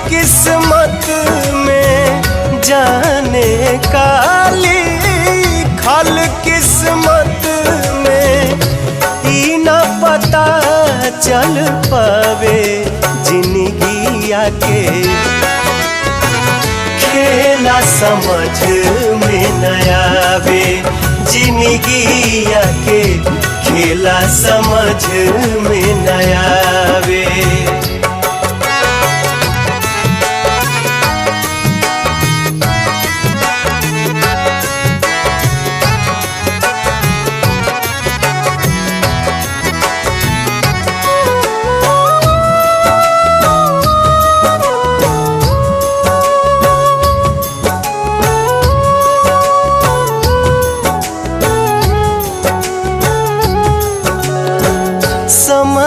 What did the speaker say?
किस्मत में जाने काली खल किस्मत में ई न पता चल पावे जिंदगिया के खेला समझ में न आवे जिंदगिया के खेला समझ में